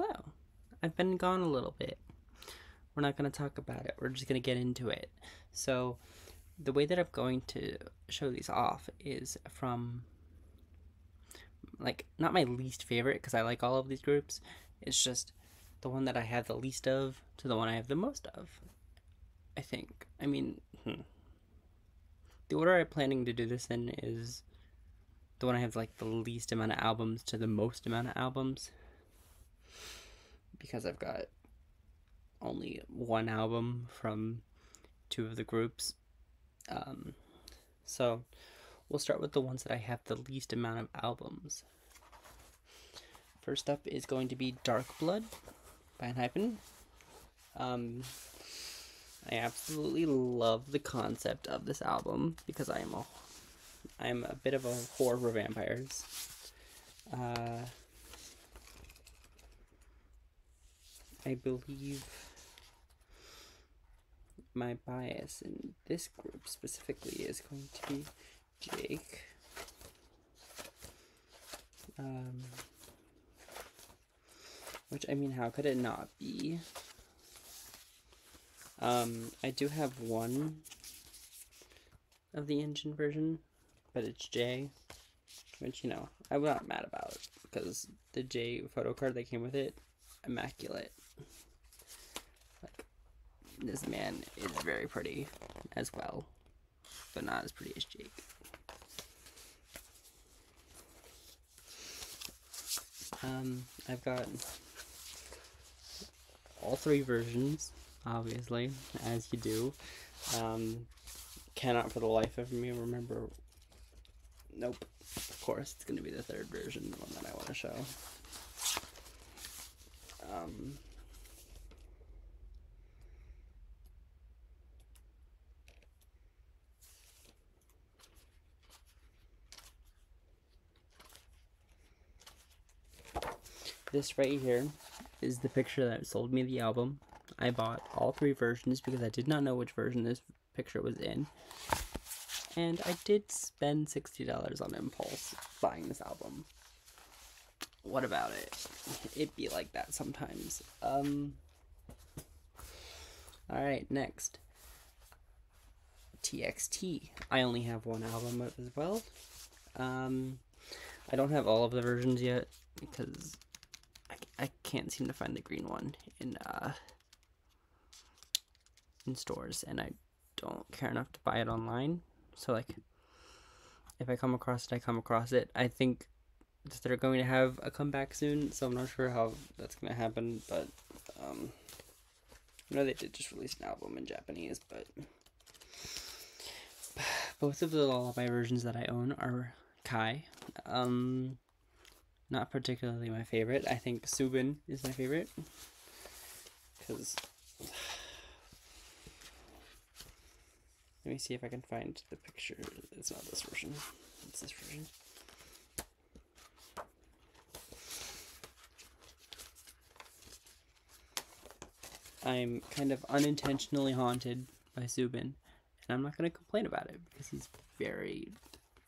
Hello. I've been gone a little bit. We're not going to talk about it. We're just going to get into it. So, the way that I'm going to show these off is from, like, not my least favorite, because I like all of these groups. It's just the one that I have the least of to the one I have the most of, I think. I mean, the order I'm planning to do this in is the one I have, like, the least amount of albums to the most amount of albums, because I've got only one album from two of the groups. So we'll start with the ones that I have the least amount of albums. First up is going to be Dark Blood by Hypen. I absolutely love the concept of this album because I'm a bit of a whore for vampires. I believe my bias in this group specifically is going to be Jake. Which, I mean, how could it not be? I do have one of the engine version, but it's J, which, you know, I'm not mad about, because the J photo card that came with it, immaculate. Like, this man is very pretty as well, but not as pretty as Jake. I've got all three versions, obviously, as you do. Cannot for the life of me remember. Nope. Of course, it's going to be the third version, the one that I want to show. This right here is the picture that sold me the album. I bought all three versions because I did not know which version this picture was in. And I did spend $60 on impulse buying this album. What about it? It'd be like that sometimes. Alright, next. TXT. I only have one album of as well. I don't have all of the versions yet because I can't seem to find the green one in stores, and I don't care enough to buy it online. So, like, if I come across it, I come across it. I think that they're going to have a comeback soon, so I'm not sure how that's going to happen, but I know they did just release an album in Japanese, but both of the lullaby versions that I own are Kai. Not particularly my favorite. I think Subin is my favorite, because let me see if I can find the picture. It's not this version. It's this version. I'm kind of unintentionally haunted by Subin, and I'm not going to complain about it because he's very,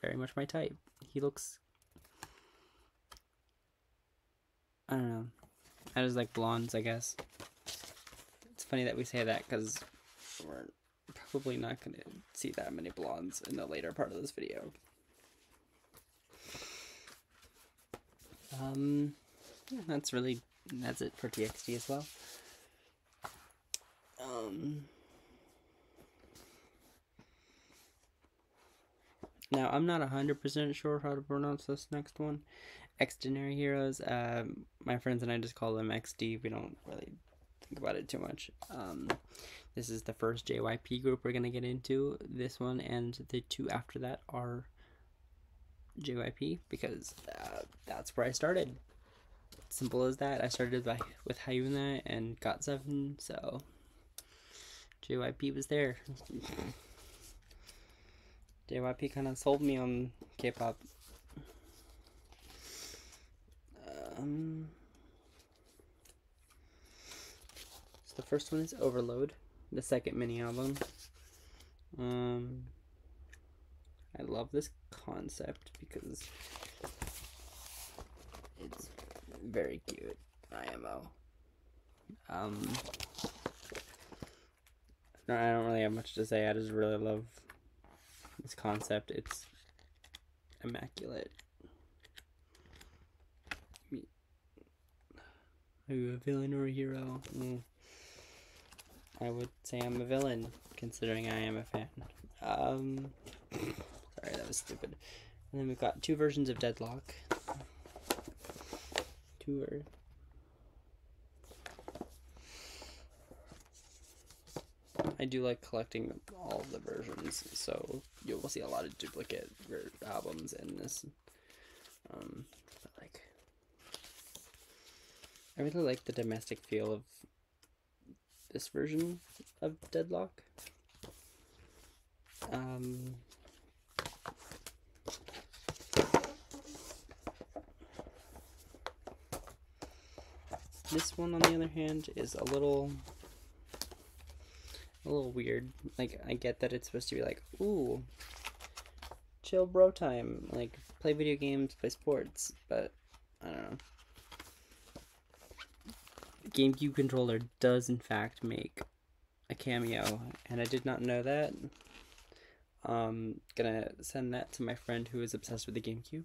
very much my type. He looks, I don't know, I just like blondes, I guess. It's funny that we say that because we're probably not going to see that many blondes in the later part of this video. Yeah, that's it for TXT as well. Now, I'm not 100% sure how to pronounce this next one. Extraordinary Heroes. My friends and I just call them XD. We don't really think about it too much. This is the first JYP group we're going to get into. This one and the two after that are JYP because that's where I started. Simple as that. I started with Hyuna and GOT7, so JYP was there. JYP kind of sold me on K-pop. So the first one is Overload, the second mini album. I love this concept because it's very cute. IMO. No, I don't really have much to say. I just really love this concept. It's immaculate. Are you a villain or a hero? I would say I'm a villain, considering I am a fan. Sorry, that was stupid. And then we've got 2 versions of Deadlock. I do like collecting all of the versions, so you will see a lot of duplicate albums in this. But like, I really like the domestic feel of this version of Deadlock. This one, on the other hand, is a little weird. Like, I get that it's supposed to be like, ooh, chill bro time, like play video games, play sports, but I don't know. GameCube controller does in fact make a cameo, and I did not know that. Gonna send that to my friend who is obsessed with the GameCube.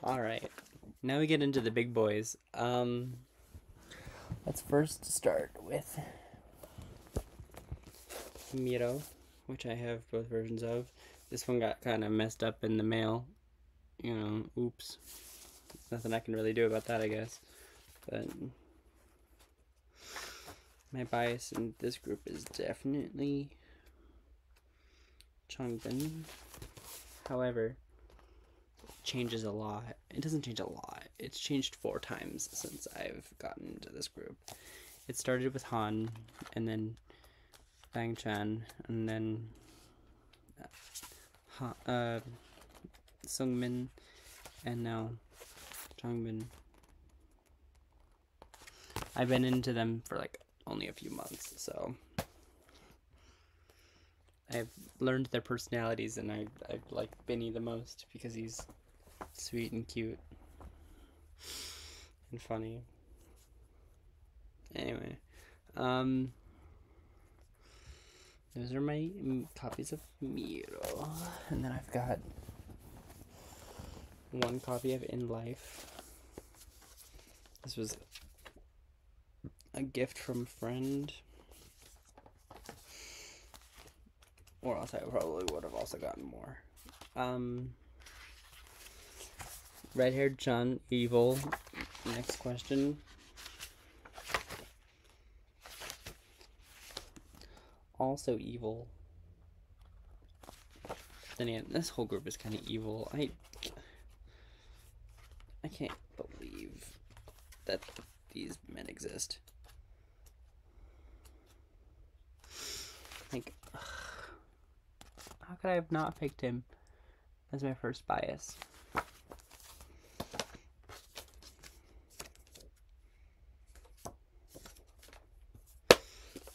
Alright, now we get into the big boys. Let's first start with Miro, which I have both versions of. This one got kind of messed up in the mail. You know, oops. Nothing I can really do about that, I guess. But my bias in this group is definitely Changbin. However, it changes a lot. It doesn't change a lot. It's changed 4 times since I've gotten into this group. It started with Han, and then Bang Chan, and then Sungmin, and now Changbin. I've been into them for like only a few months, so I've learned their personalities, and I like Benny the most because he's sweet and cute and funny. Anyway, those are my copies of Miro, and then I've got 1 copy of In Life. This was a gift from a friend, or else I probably would have also gotten more. Red-haired Chun, evil. Next question. Also evil. Then again, this whole group is kind of evil. I can't believe that these men exist. Like, how could I have not picked him as my first bias?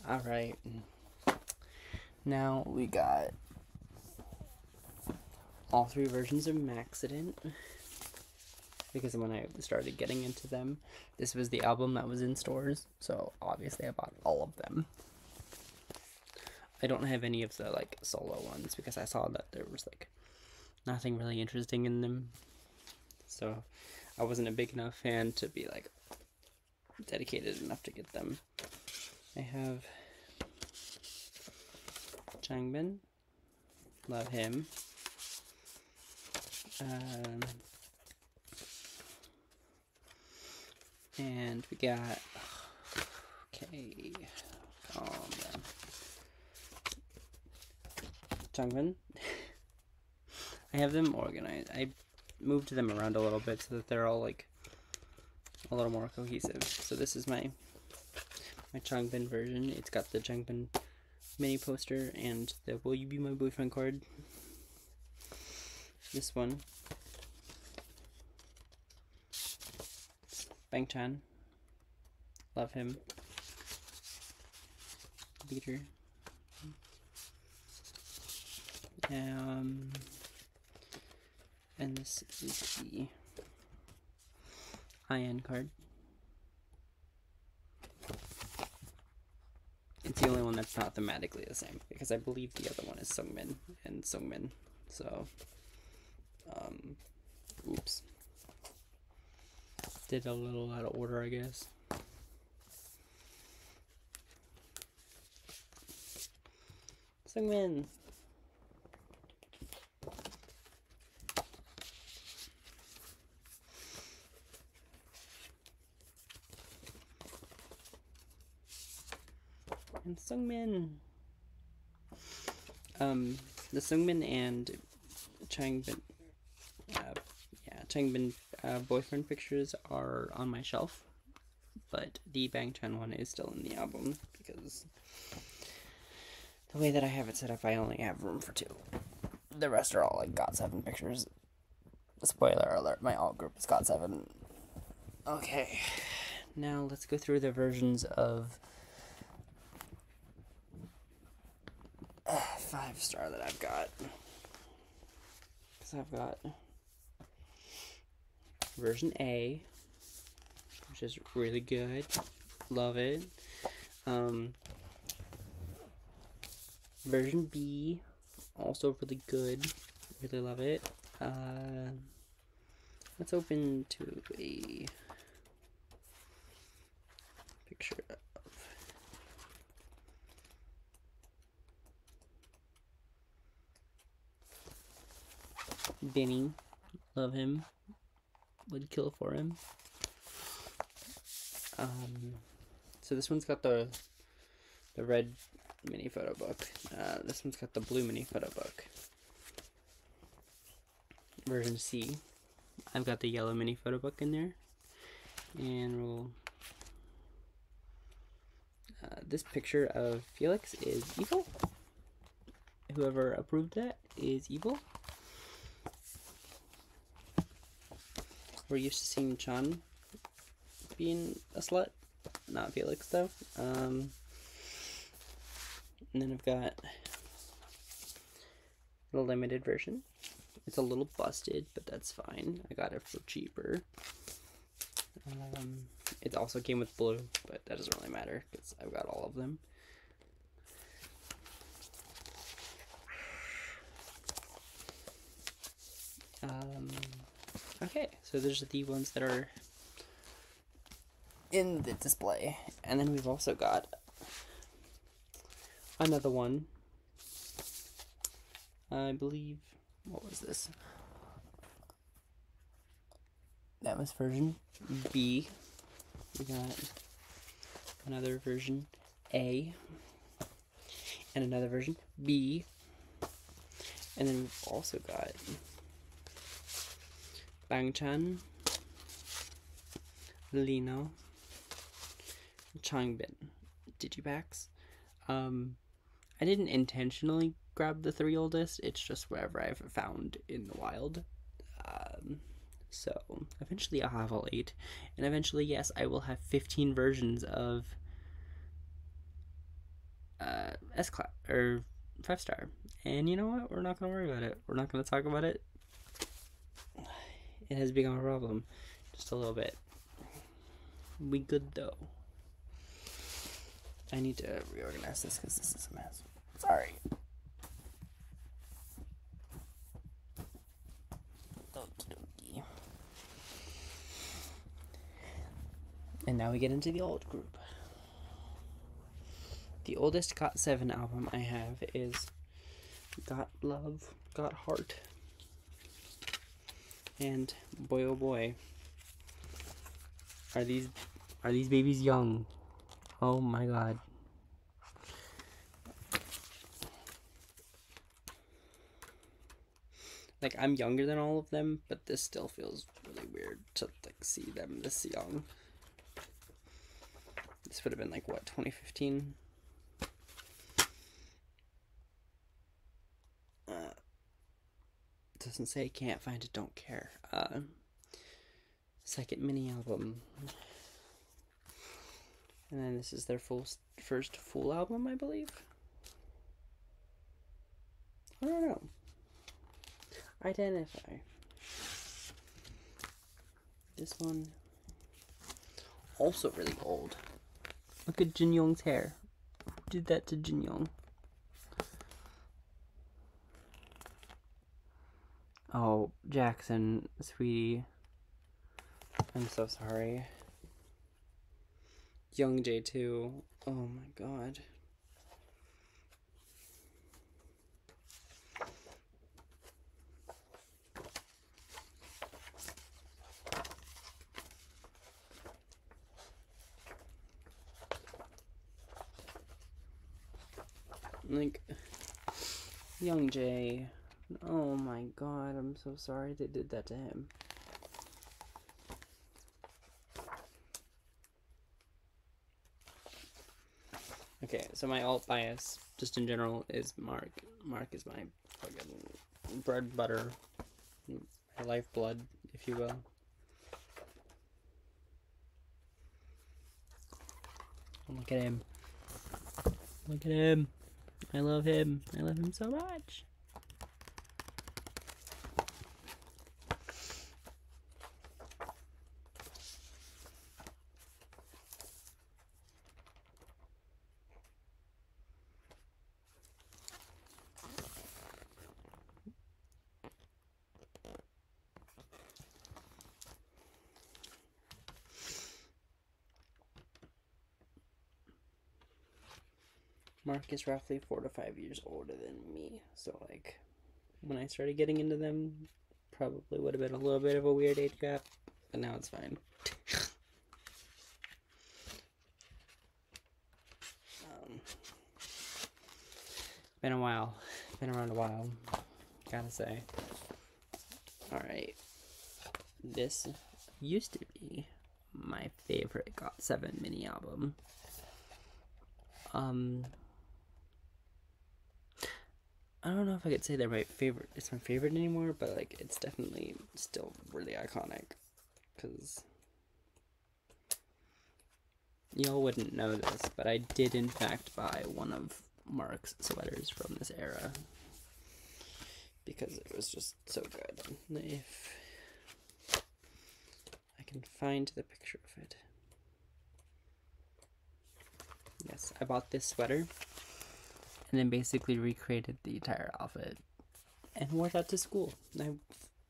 Alright. Now we got all 3 versions of Maxident, because when I started getting into them, this was the album that was in stores, so obviously I bought all of them. I don't have any of the like solo ones because I saw that there was like nothing really interesting in them, so I wasn't a big enough fan to be like dedicated enough to get them. I have Changbin, love him. And we got, okay, calm down. Changbin. I have them organized. I moved them around a little bit so that they're all like a little more cohesive. So this is my Changbin version. It's got the Changbin mini poster and the Will You Be My Boyfriend card. This one, Bang Chan, love him. Beater. And this is the IN card. It's the only one that's not thematically the same, because I believe the other one is Sungmin and Sungmin. So, oops. Did a little out of order, I guess. Sungmin. And Sungmin. The Sungmin and Changbin, Changbin boyfriend pictures are on my shelf, but the Bangchan one is still in the album because the way that I have it set up, I only have room for 2. The rest are all like GOT7 pictures. Spoiler alert, my alt group is GOT7. Okay, now let's go through the versions of 5-star that I've got. Because I've got version A, which is really good. Love it. Version B, also really good. Really love it. Let's open to a picture of Benny. Love him. Would kill for him. So this one's got the red mini photo book. This one's got the blue mini photo book. Version C. I've got the yellow mini photo book in there. And we'll... this picture of Felix is evil. Whoever approved that is evil. We're used to seeing Chan being a slut. Not Felix, though. And then I've got the limited version. It's a little busted, but that's fine. I got it for cheaper. It also came with blue, but that doesn't really matter because I've got all of them. Okay, so there's the ones that are in the display. And then we've also got another one. I believe, what was this? That was version B. We got another version A. And another version B. And then we've also got Bangchan, Lino, Changbin digipacks. I didn't intentionally grab the 3 oldest, it's just wherever I've found in the wild. So eventually I'll have all 8, and eventually, yes, I will have 15 versions of S-Class or 5-star. And you know what? We're not gonna worry about it. We're not gonna talk about it. It has become a problem, just a little bit. We good though. I need to reorganize this because this is a mess. Sorry. Okie dokie. And now we get into the old group. The oldest GOT7 album I have is Got Love, Got Heart. And boy oh boy, are these babies young. Oh my god. Like, I'm younger than all of them, but this still feels really weird to like see them this young. This would have been like what, 2015? Doesn't say can't find it, don't care. Second mini album. And then this is their first full album, I believe. I don't know. Identify. This one, also really old. Look at Jin Young's hair. Who did that to Jin Young? Oh, Jackson, sweetie. I'm so sorry. Young J too. Oh my god. Like, Young J. Oh my god, I'm so sorry they did that to him. Okay, so my alt bias, just in general, is Mark. Mark is my fucking bread and butter, my lifeblood, if you will. Look at him. Look at him. I love him. I love him so much. Mark is roughly 4 to 5 years older than me, so like when I started getting into them, probably would have been a little bit of a weird age gap, but now it's fine. Been a while, been around a while, gotta say. Alright, this used to be my favorite GOT7 mini album. I don't know if I could say they're my favorite. It's my favorite anymore, but like it's definitely still really iconic. Cause y'all wouldn't know this, but I did in fact buy one of Mark's sweaters from this era because it was just so good. If I can find the picture of it. Yes, I bought this sweater. And then basically recreated the entire outfit and wore that to school.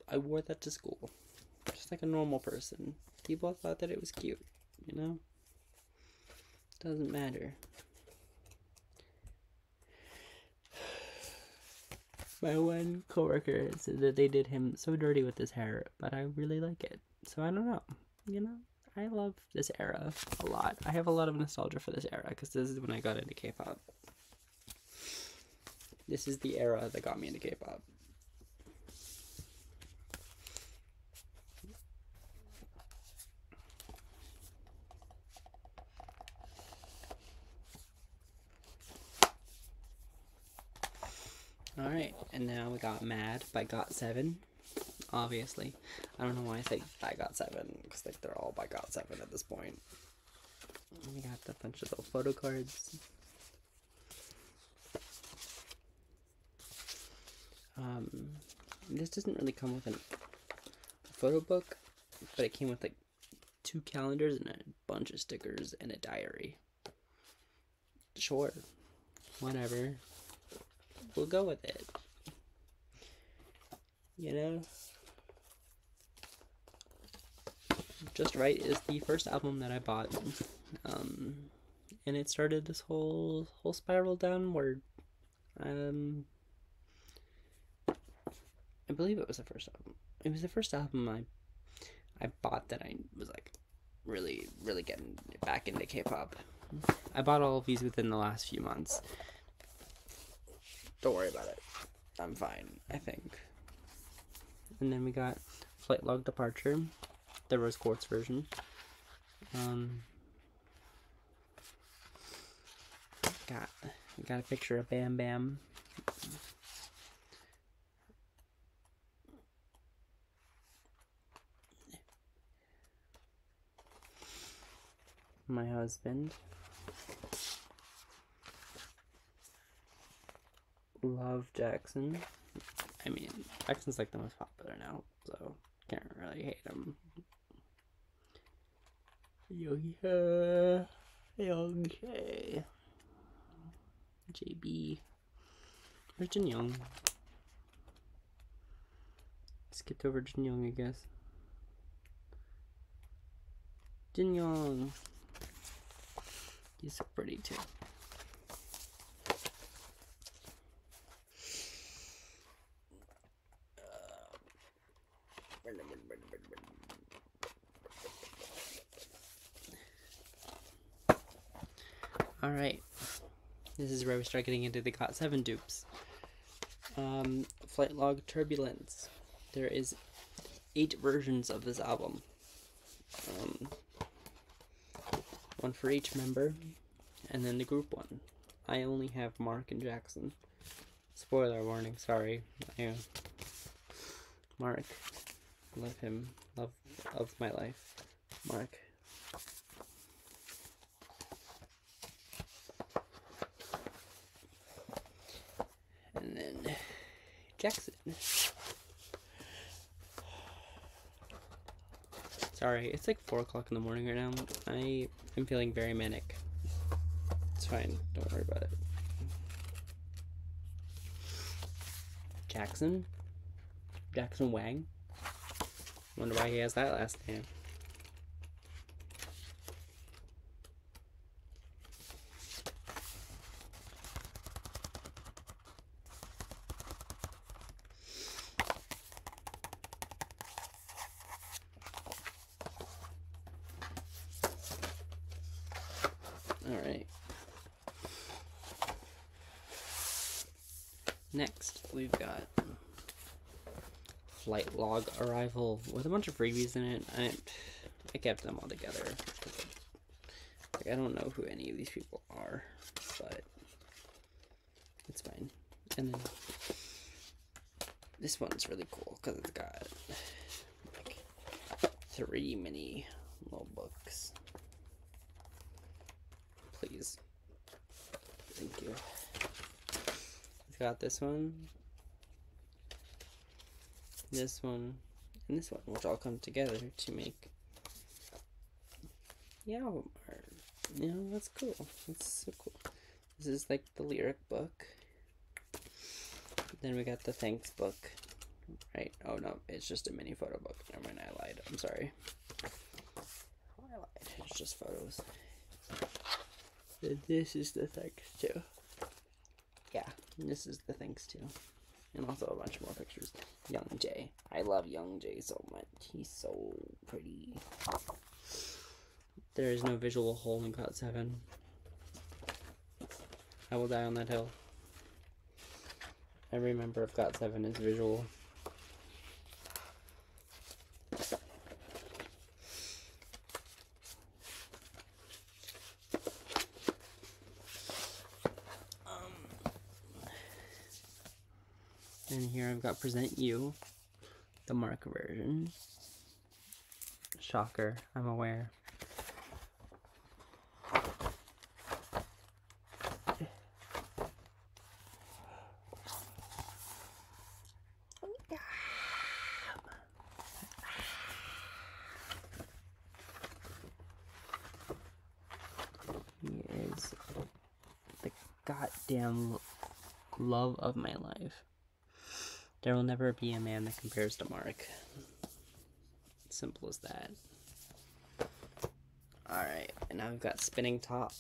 I wore that to school just like a normal person. People thought that it was cute, you know? Doesn't matter. My one coworker said that they did him so dirty with his hair, but I really like it. So I don't know, you know? I love this era a lot. I have a lot of nostalgia for this era because this is when I got into K-pop. This is the era that got me into K-pop. Alright, and now we got Mad by GOT7. Obviously. I don't know why I say by GOT7, because like they're all by GOT7 at this point. We got a bunch of little photo cards. This doesn't really come with a photo book, but it came with like 2 calendars and a bunch of stickers and a diary. Sure, whatever. We'll go with it. You know? Just Right is the first album that I bought. And it started this whole spiral downward. I believe it was the first album. It was the first album I bought that I was like really getting back into K-pop. I bought all of these within the last few months. Don't worry about it. I'm fine, I think. And then we got Flight Log Departure, the rose quartz version. Got a picture of Bam Bam. My husband. Love Jackson. I mean, Jackson's like the most popular now, so can't really hate him. Young J. JB. Where's Jin Young? Skipped over Jin Young, I guess. Jin Young. He's so pretty too. Alright, this is where we start getting into the GOT7 dupes. Flight Log Turbulence. There is 8 versions of this album. One for each member, and then the group one. I only have Mark and Jackson. Spoiler warning, sorry. Mark, love him, love of my life. Mark. And then Jackson. Sorry, it's like 4 o'clock in the morning right now. I am feeling very manic. It's fine, don't worry about it. Jackson? Jackson Wang? Wonder why he has that last name. Alright. Next, we've got Flight Log Arrival with a bunch of freebies in it. I kept them all together. Like, I don't know who any of these people are, but it's fine. And then this one's really cool because it's got like 3 mini little books. Please. Thank you. It's got this one, and this one, which all come together to make album art. You know, that's cool. That's so cool. This is like the lyric book. Then we got the thanks book. Right? Oh no, it's just a mini photo book. Never mind, I lied. I'm sorry. I lied. It's just photos. This is the thanks too. Yeah, this is the thanks too. And also a bunch more pictures. Young J. I love Young J so much. He's so pretty. There is no visual hole in GOT7. I will die on that hill. Every member of GOT7 is visual. And here I've got Present You, the Mark version. Shocker, I'm aware. He is the goddamn love of my life. There will never be a man that compares to Mark. Simple as that. Alright, and now we've got Spinning Top.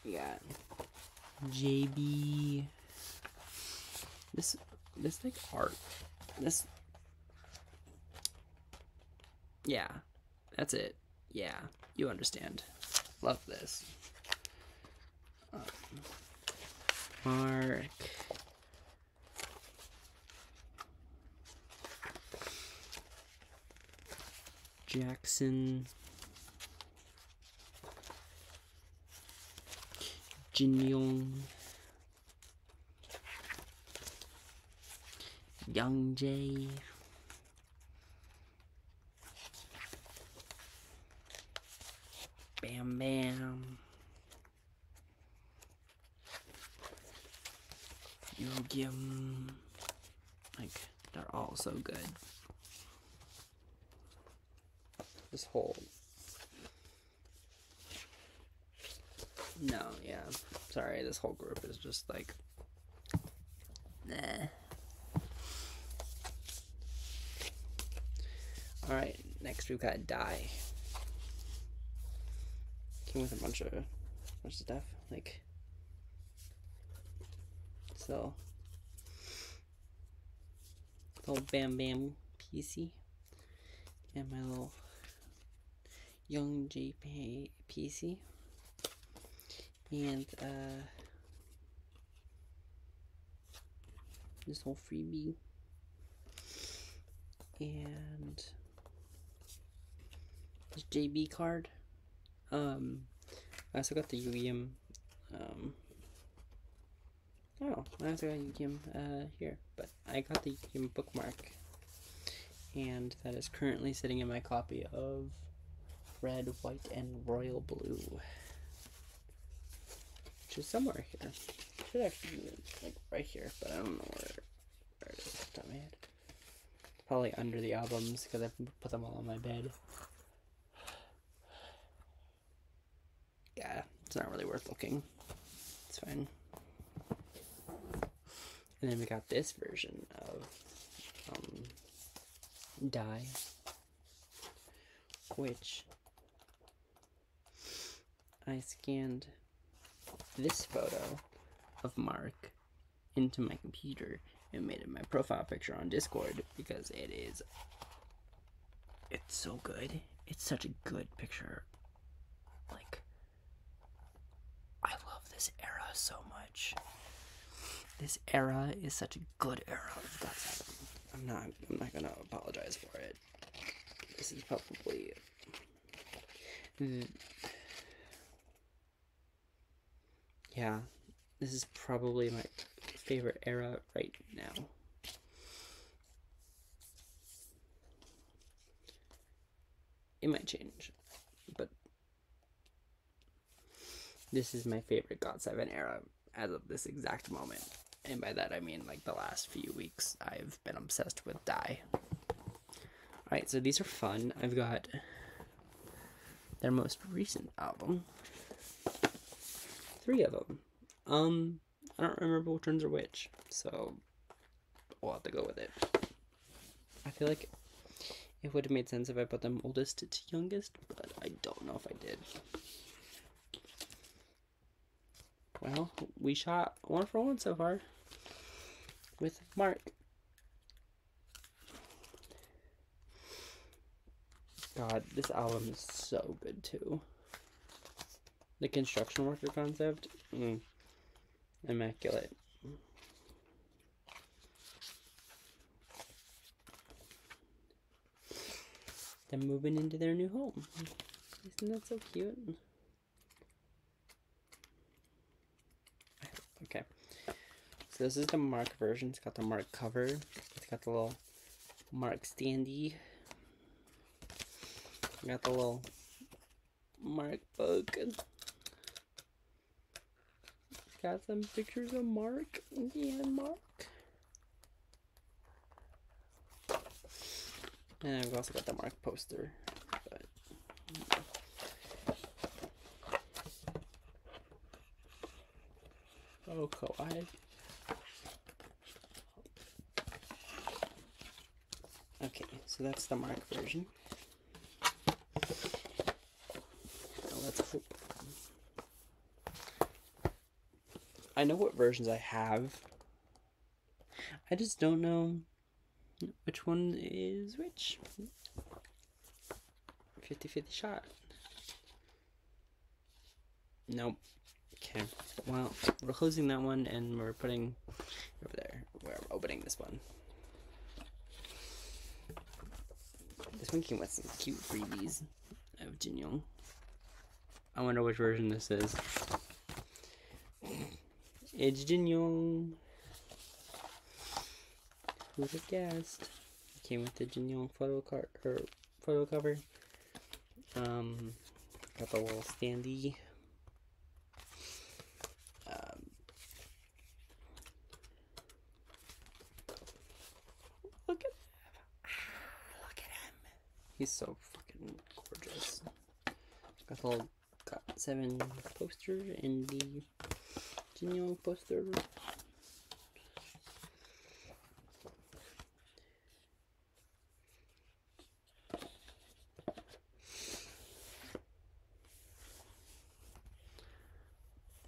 We got JB. This like art. Yeah, that's it. Yeah, you understand. Love this. Mark. Jackson. Jin Young. Young J. Bam Bam. You give them, like, they're all so good. This whole, no, yeah, sorry, this whole group is just like, nah. Alright, next we've got dye. Came with a bunch of stuff, like, so, little Bam Bam PC, and my little Young JP PC, and this whole freebie, and this JB card. I also got the UEM. Oh, I also got UEM here, but I got the UEM bookmark, and that is currently sitting in my copy of Red, White, and Royal Blue, which is somewhere here. Should actually be like right here, but I don't know where it is off the top of my head. Probably under the albums because I put them all on my bed. Yeah, it's not really worth looking. It's fine. And then we got this version of dye, which I scanned this photo of Mark into my computer and made it my profile picture on Discord because it's so good. It's such a good picture. Like, I love this era so much. This era is such a good era of GOT7. I'm not gonna apologize for it. This is probably yeah, this is probably my favorite era right now. It might change, but this is my favorite GOT7 era as of this exact moment. And by that I mean like the last few weeks I've been obsessed with dye. Alright, so these are fun. I've got their most recent album. 3 of them. I don't remember which ones are which, so we'll have to go with it. I feel like it would have made sense if I put them oldest to youngest, but I don't know if I did. Well, we shot 1 for 1 so far with Mark. God, this album is so good too. The construction worker concept, immaculate. Them moving into their new home. Isn't that so cute? Okay, so this is the Mark version. It's got the Mark cover. It's got the little Mark standee. Got the little Mark book. It's got some pictures of Mark and Mark. And I've also got the Mark poster. But oh, kawaii. Okay, so that's the Mark version. Now let's hope. I know what versions I have. I just don't know which one is which. 50-50 shot. Nope. Okay, well, we're closing that one and we're putting over there. We're opening this one. This one came with some cute freebies of Jin Young. I wonder which version this is. It's Jin Young. Who would have guessed? Came with the Jin Young photo cover. Got the little standee. Look at him. He's so fucking gorgeous. Got the little got7 poster and the genuine poster.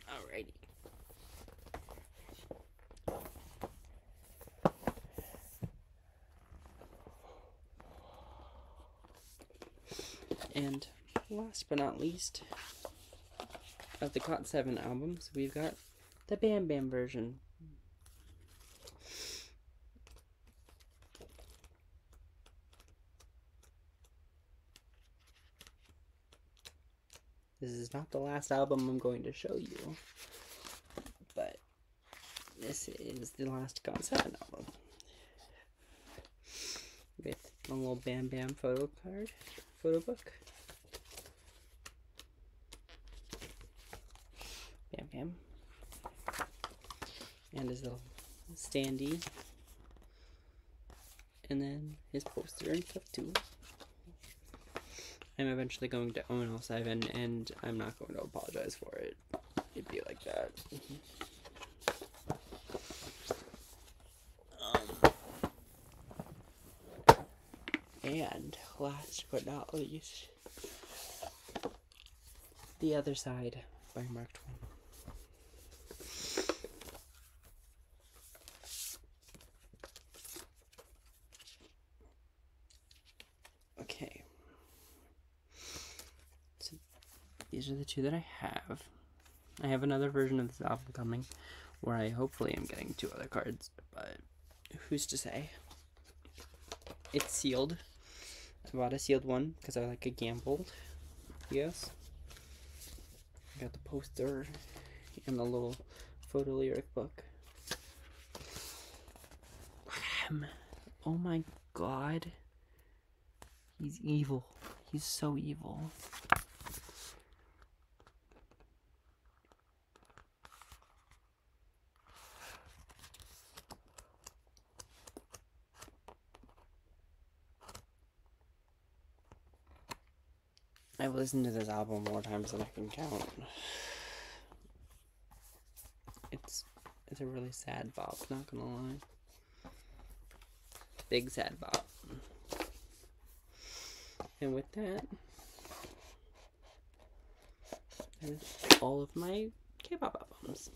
Alrighty. And last but not least, of the got7 albums, we've got the Bam Bam version. This is not the last album I'm going to show you, but this is the last got7 album. With a little Bam Bam photo book. Bam Bam. And his little standee. And then his poster and stuff too. I'm eventually going to own all 7, and I'm not going to apologize for it. It'd be like that. And last but not least, The Other Side by Mark Twain. Okay. So these are the 2 that I have. I have another version of this album coming where I hopefully am getting 2 other cards, but who's to say? It's sealed. I bought a sealed one because I like a gamble. Yes. I got the poster and the little photo lyric book. Oh my god. He's evil. He's so evil. I've listened to this album more times than I can count. It's a really sad bop, not gonna lie. Big sad bop. And with that, that is all of my K-pop albums.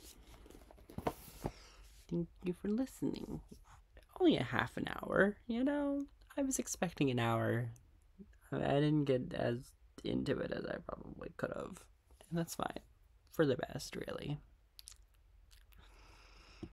Thank you for listening. Only a half an hour, you know? I was expecting an hour. I didn't get as into it as I probably could have. And that's fine. For the best, really.